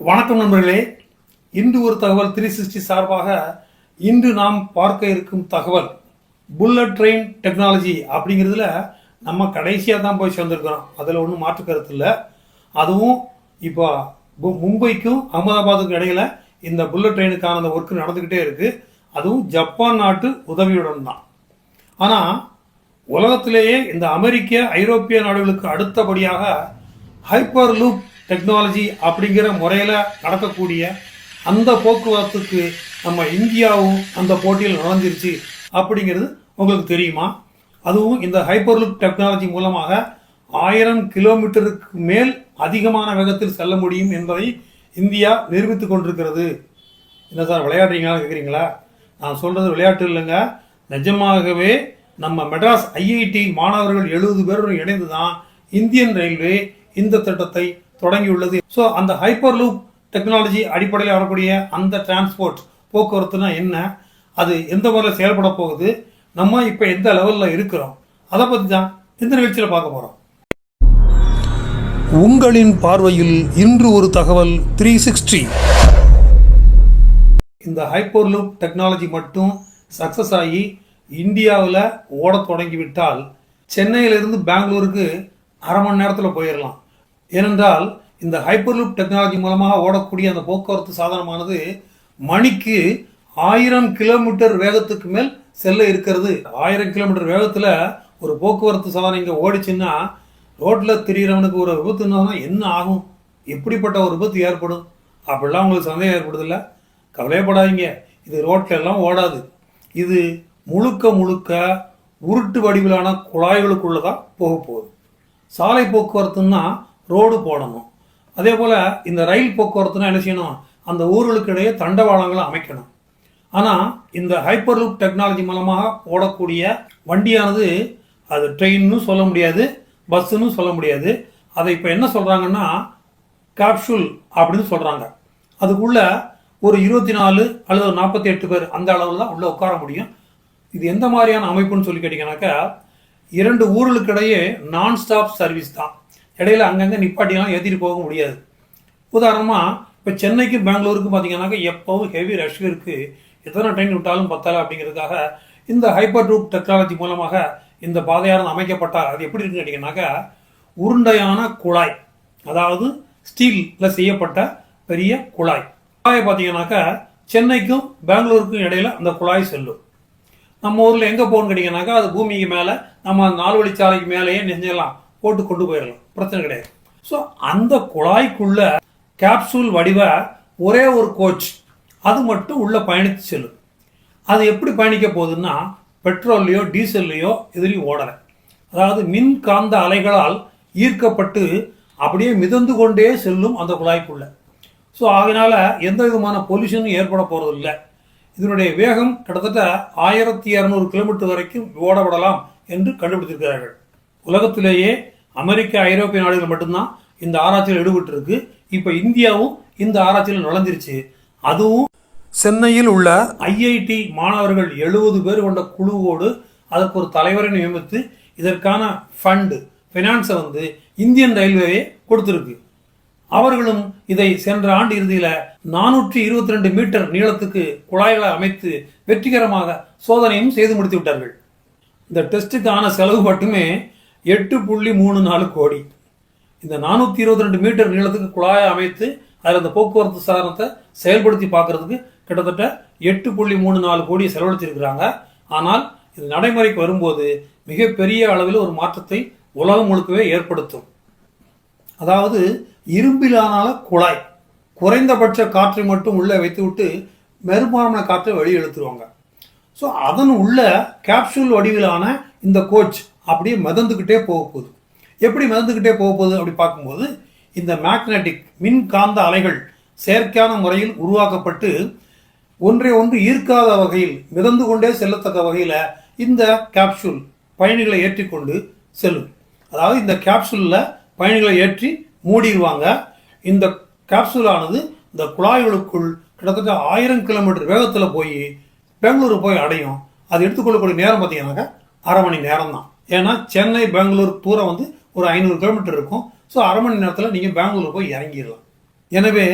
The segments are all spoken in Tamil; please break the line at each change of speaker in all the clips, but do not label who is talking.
வணக்கம் நண்பர்களே. இன்று ஒரு தகவல் 360 சார்பாக இன்று நாம் பார்க்க இருக்கும் தகவல் புல்லட் ட்ரெயின் டெக்னாலஜி அப்படிங்கிறதுல நம்ம கடைசியாக தான் போய் சேர்ந்துருக்கிறோம். அதில் ஒன்றும் மாற்று கருத்து இல்லை. அதுவும் இப்போ மும்பைக்கும் அகமதாபாத்துக்கும் இடையில இந்த புல்லட் ட்ரெயினுக்கான அந்த ஒர்க் நடந்துக்கிட்டே இருக்குது. அதுவும் ஜப்பான் நாட்டு உதவியுடன் தான். ஆனால் உலகத்திலேயே இந்த அமெரிக்க ஐரோப்பிய நாடுகளுக்கு அடுத்தபடியாக ஹைப்பர் லூப் டெக்னாலஜி அப்படிங்கிற முறையில் நடக்கக்கூடிய அந்த போக்குவரத்துக்கு நம்ம இந்தியாவும் அந்த போட்டியில் நுழைஞ்சிருச்சு அப்படிங்கிறது உங்களுக்கு தெரியுமா? அதுவும் இந்த ஹைப்பர் லூப் டெக்னாலஜி மூலமாக 1000 கிலோமீட்டருக்கு மேல் அதிகமான வேகத்தில் செல்ல முடியும் என்பதை இந்தியா நிரூபித்துக் கொண்டிருக்கிறது. என்ன சார் விளையாடுறீங்களா கேட்குறீங்களா? நான் சொல்கிறது விளையாட்டு இல்லைங்க, நிஜமாகவே நம்ம மெட்ராஸ் ஐஐடி மாணவர்கள் 70 பேருடன் இணைந்து தான் இந்தியன் ரயில்வே இந்த திட்டத்தை தொடங்கியுள்ளது. ஸோ அந்த ஹைப்பர் லூப் டெக்னாலஜி அடிப்படையில் வரக்கூடிய அந்த டிரான்ஸ்போர்ட் போக்குவரத்துனா என்ன, அது எந்த முறையில் செயல்பட போகுது, நம்ம இப்போ எந்த லெவலில் இருக்கிறோம், அதை பற்றி தான் இந்த நிகழ்ச்சியில் பார்க்க போகிறோம். உங்களின் பார்வையில் இன்று ஒரு தகவல் 360. இந்த ஹைப்பர் லூப் டெக்னாலஜி மட்டும் சக்ஸஸ் ஆகி இந்தியாவில் ஓட தொடங்கிவிட்டால் சென்னையிலிருந்து பெங்களூருக்கு அரை மணி நேரத்தில் போயிடலாம். ஏனென்றால் இந்த ஹைப்பர் லூப் டெக்னாலஜி மூலமாக ஓடக்கூடிய அந்த போக்குவரத்து சாதனமானது மணிக்கு 1000 கிலோமீட்டர் வேகத்துக்கு மேல் செல்ல இருக்கிறது. 1000 கிலோமீட்டர் வேகத்தில் ஒரு போக்குவரத்து சாதனம் இங்கே ஓடிச்சுன்னா ரோட்டில் திரிகிறவனுக்கு ஒரு விபத்துன்னா என்ன ஆகும், எப்படிப்பட்ட ஒரு விபத்து ஏற்படும் அப்படிலாம் உங்களுக்கு சந்தேகம் ஏற்படுதில்ல? கவலையப்படாதீங்க, இது ரோட்டில் எல்லாம் ஓடாது. இது முழுக்க முழுக்க உருட்டு வடிவிலான குழாய்களுக்குள்ளே தான் போக போகுது. சாலை போக்குவரத்துன்னா ரோடு போடணும். அதே போல் இந்த ரயில் போக்குவரத்துனா என்ன செய்யணும், அந்த ஊர்களுக்கு இடையே தண்டவாளங்களை அமைக்கணும். ஆனால் இந்த ஹைப்பர் லூப் டெக்னாலஜி மூலமாக ஓடக்கூடிய வண்டியானது அது ட்ரெயின்னு சொல்ல முடியாது, பஸ்ஸுன்னு சொல்ல முடியாது. அதை இப்போ என்ன சொல்கிறாங்கன்னா கேப்சூல் அப்படின்னு சொல்கிறாங்க. அதுக்குள்ள ஒரு 24 அல்லது 48 பேர் அந்த அளவில் தான் உள்ளே உட்கார முடியும். இது எந்த மாதிரியான அமைப்புன்னு சொல்லி கேட்டிங்கன்னாக்கா 2 ஊர்களுக்கு இடையே நான் ஸ்டாப் சர்வீஸ் தான். இடையில அங்கங்கே நிப்பாட்டியெல்லாம் ஏற்றிட்டு போக முடியாது. உதாரணமாக இப்போ சென்னைக்கு பெங்களூருக்கு பார்த்தீங்கன்னாக்கா எப்போவும் ஹெவி ரஷ் இருக்குது, எத்தனை ட்ரெயின் விட்டாலும் பத்தலை. அப்படிங்கிறதுக்காக இந்த ஹைப்பர் லூப் டெக்னாலஜி மூலமாக இந்த பாதையானது அமைக்கப்பட்டால் அது எப்படி இருக்குன்னு கேட்டிங்கன்னாக்கா உருண்டையான குழாய், அதாவது ஸ்டீலில் செய்யப்பட்ட பெரிய குழாய். குழாயை பார்த்தீங்கன்னாக்கா சென்னைக்கும் பெங்களூருக்கும் இடையில அந்த குழாய் செல்லும். நம்ம ஊரில் எங்கே போகணும்னு கேட்டிங்கன்னாக்கா அது பூமிக்கு மேலே நம்ம 4 வழிச்சாலைக்கு மேலேயே நெஞ்செல்லாம் போட்டு கொண்டு போயிடலாம், பிரச்சனை கிடையாது. ஸோ அந்த குழாய்க்குள்ள கேப்சூல் வடிவ ஒரே ஒரு கோச் அது மட்டும் உள்ள பயணித்து செல்லும். அது எப்படி பயணிக்க போகுதுன்னா பெட்ரோல்லையோ டீசல்லையோ இதுலேயும் ஓடலை. அதாவது மின் காந்த அலைகளால் ஈர்க்கப்பட்டு அப்படியே மிதந்து கொண்டே செல்லும் அந்த குழாய்க்குள்ள. ஸோ அதனால் எந்த விதமான பொல்யூஷனும் ஏற்பட போகிறது இல்லை. இதனுடைய வேகம் கிட்டத்தட்ட 1200 கிலோமீட்டர் வரைக்கும் ஓடப்படலாம் என்று கண்டுபிடித்திருக்கிறார்கள். உலகத்திலேயே அமெரிக்க ஐரோப்பிய நாடுகள் மட்டும்தான் இந்த ஆராய்ச்சியில் ஈடுபட்டு இருக்கு. இப்போ இந்தியாவும் இந்த ஆராய்ச்சியில் நுழைஞ்சிருச்சு. அதுவும் சென்னையில் உள்ள ஐஐடி மாணவர்கள் 70 பேர் கொண்ட குழுவோடு அதற்கு ஒரு தலைவரை நியமித்து இதற்கான ஃபண்டு ஃபினான்ஸை இந்தியன் ரயில்வேயே கொடுத்துருக்கு. அவர்களும் இதை சென்ற ஆண்டு இறுதியில் 422 மீட்டர் நீளத்துக்கு குழாய்களை அமைத்து வெற்றிகரமாக சோதனையும் செய்து முடித்து விட்டார்கள். இந்த டெஸ்ட்டுக்கான செலவு மட்டுமே 8.34 கோடி. இந்த 422 மீட்டர் நீளத்துக்கு குழாயை அமைத்து அதில் அந்த போக்குவரத்து சாதனத்தை செயல்படுத்தி பார்க்கறதுக்கு கிட்டத்தட்ட 8.34 கோடியை செலவழிச்சிருக்கிறாங்க. ஆனால் இது நடைமுறைக்கு வரும்போது மிகப்பெரிய அளவில் ஒரு மாற்றத்தை உலகம் முழுக்கவே ஏற்படுத்தும். அதாவது இரும்பிலான குழாய், குறைந்தபட்ச காற்றை மட்டும் உள்ளே வைத்து விட்டு பெரும்பாலான காற்றை வெளியே இழுத்துருவாங்க. ஸோ அதன் உள்ள கேப்சூல் வடிவிலான இந்த கோச் அப்படியே மிதந்துக்கிட்டே போக போகுது. எப்படி மிதந்துக்கிட்டே போக போகுது அப்படி பார்க்கும்போது இந்த மேக்னெட்டிக் மின் காந்த அலைகள் செயற்கையான முறையில் உருவாக்கப்பட்டு ஒன்றை ஒன்று ஈர்க்காத வகையில் மிதந்து கொண்டே செல்லத்தக்க வகையில் இந்த கேப்சூல் பயணிகளை ஏற்றி கொண்டு செல்லும். அதாவது இந்த கேப்சூலில் பயணிகளை ஏற்றி மூடிடுவாங்க. இந்த கேப்சூலானது இந்த குழாய்களுக்குள் கிட்டத்தட்ட 1000 கிலோமீட்டர் வேகத்தில் போய் பெங்களூரு போய் அடையும். அது எடுத்துக்கொள்ளக்கூடிய நேரம் பார்த்தீங்கன்னாக்கா அரை மணி நேரம் தான். ஏன்னா சென்னை பெங்களூர் தூரம் ஒரு 500 கிலோமீட்டர் இருக்கும். ஸோ அரை மணி நேரத்தில் நீங்கள் பெங்களூர் போய் இறங்கிடலாம். எனவே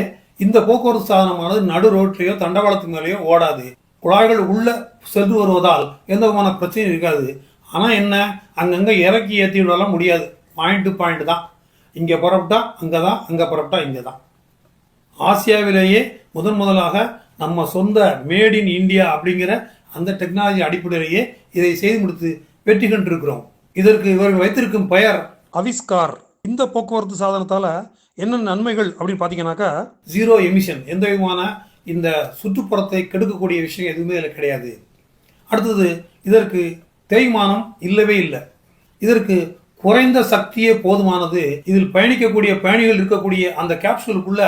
இந்த போக்குவரத்து சாதனமானது நடு ரோட்லேயோ தண்டவாளத்து மேலேயோ ஓடாது. குழாய்கள் உள்ள சென்று வருவதால் எந்த விதமான பிரச்சனையும் இருக்காது. ஆனால் என்ன, அங்கங்கே இறக்கி ஏற்றி விடலாம் முடியாது. பாயிண்ட் டு பாயிண்ட் தான். இங்கே புறப்பட்டா அங்கே தான், அங்கே புறப்பட்டா இங்கே தான். ஆசியாவிலேயே முதலாக நம்ம சொந்த மேட் இன் இந்தியா அப்படிங்கிற அந்த டெக்னாலஜி அடிப்படையிலேயே இதை செய்து முடித்து வெற்றி கண்டிருக்கிறோம். இதற்கு இவர்கள் வைத்திருக்கும் பெயர் அவிஸ்கார். இந்த போக்குவரத்து சாதனத்தால் என்ன நன்மைகள் அப்படின்னு பார்த்தீங்கன்னாக்கா, ஜீரோ எமிஷன், எந்த விதமான இந்த சுற்றுப்புறத்தை கெடுக்கக்கூடிய விஷயம் எதுவுமே இதில் கிடையாது. அடுத்தது, இதற்கு தேய்மானம் இல்லவே இல்லை. இதற்கு குறைந்த சக்தியே போதுமானது. இதில் பயணிக்கக்கூடிய பயணிகள் இருக்கக்கூடிய அந்த கேப்சூலுக்குள்ள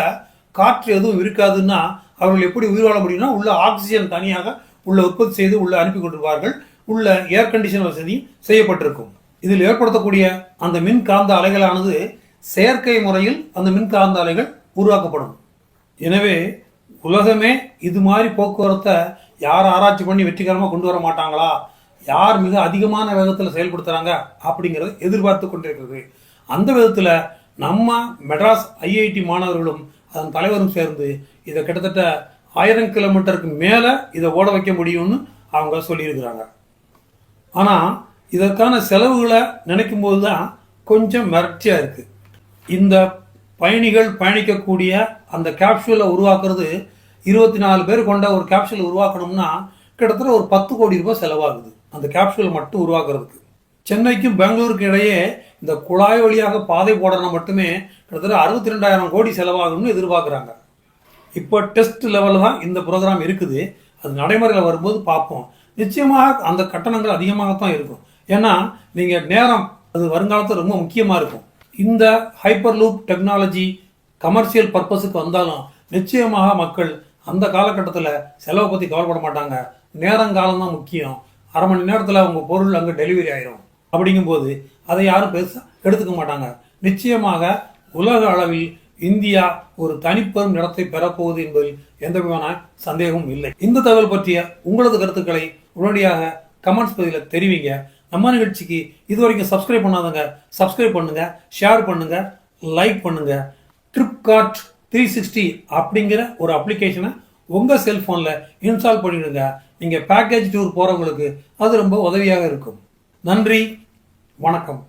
காற்று எதுவும் இருக்காதுன்னா அவர்கள் எப்படி உயிர் வாழ முடியும்னா, உள்ள ஆக்சிஜன் தனியாக உள்ள உற்பத்தி செய்து உள்ள அனுப்பி கொண்டிருப்பார்கள். உள்ள ஏர் கண்டிஷன் வசதி செய்யப்பட்டிருக்கும். இதில் ஏற்படுத்தக்கூடிய அந்த மின்காந்த அலைகளானது செயற்கை முறையில் அந்த மின்காந்த அலைகள் உருவாக்கப்படும். எனவே உலகமே இது மாதிரி போக்குவரத்தை யார் ஆராய்ச்சி பண்ணி வெற்றிகரமாக கொண்டு வர மாட்டாங்களா, யார் மிக அதிகமான வேகத்தில் செயல்படுத்துகிறாங்க அப்படிங்கிறத எதிர்பார்த்து கொண்டிருக்கிறது. அந்த விதத்தில் நம்ம மெட்ராஸ் ஐஐடி மாணவர்களும் அதன் தலைவரும் சேர்ந்து இதை கிட்டத்தட்ட 1000 கிலோமீட்டருக்கு மேலே இதை ஓட வைக்க முடியும்னு அவங்க சொல்லியிருக்கிறாங்க. ஆனால் இதற்கான செலவுகளை நினைக்கும் போது தான் கொஞ்சம் மிரட்சியாக இருக்குது. இந்த பயணிகள் பயணிக்கக்கூடிய அந்த கேப்சூலை உருவாக்குறது 24 பேர் கொண்ட ஒரு கேப்சூலை உருவாக்கணும்னா கிட்டத்தட்ட ஒரு 10 கோடி ரூபாய் செலவாகுது அந்த கேப்சூலை மட்டும் உருவாக்குறதுக்கு. சென்னைக்கும் பெங்களூருக்கு இடையே இந்த குழாய் வழியாக பாதை போடணும் மட்டுமே கிட்டத்தட்ட 62,000 கோடி செலவாகும்னு எதிர்பார்க்குறாங்க. இப்போ டெஸ்ட் லெவலில் தான் இந்த ப்ரோக்ராம் இருக்குது. அது நடைமுறையில் வரும்போது பார்ப்போம். நிச்சயமாக அந்த கட்டணங்கள் அதிகமாகத்தான் இருக்கும். ஏன்னா நீங்கள் நேரம் அது வருங்காலத்தில் ரொம்ப முக்கியமாக இருக்கும். இந்த ஹைப்பர் லூப் டெக்னாலஜி கமர்ஷியல் பர்பஸுக்கு வந்தாலும் நிச்சயமாக மக்கள் அந்த காலகட்டத்தில் செலவை பற்றி கவலைப்பட மாட்டாங்க. நேரங்காலம் தான் முக்கியம். அரை மணி நேரத்தில் அவங்க பொருள் அங்கே டெலிவரி ஆயிரும். அப்படிங்கும்போது அதை யாரும் பெருசாக எடுத்துக்க மாட்டாங்க. நிச்சயமாக உலக அளவில் இந்தியா ஒரு தனிப்பெரும் இடத்தை பெறப்போகுது என்பதில் எந்த விதமான சந்தேகமும் இல்லை. இந்த தகவல் பற்றிய உங்களது கருத்துக்களை உடனடியாக கமெண்ட்ஸ் பதிவில் தெரிவிங்க. நம்ம நிகழ்ச்சிக்கு இதுவரைக்கும் சப்ஸ்கிரைப் பண்ணாதவங்க சப்ஸ்கிரைப் பண்ணுங்க, ஷேர் பண்ணுங்க, லைக் பண்ணுங்க. ட்ரிப்கார்ட் 360 அப்படிங்கிற ஒரு அப்ளிகேஷனை உங்கள் செல்ஃபோனில் இன்ஸ்டால் பண்ணிவிடுங்க. நீங்கள் பேக்கேஜ் டூர் போகிறவங்களுக்கு அது ரொம்ப உதவியாக இருக்கும். நன்றி, வணக்கம்.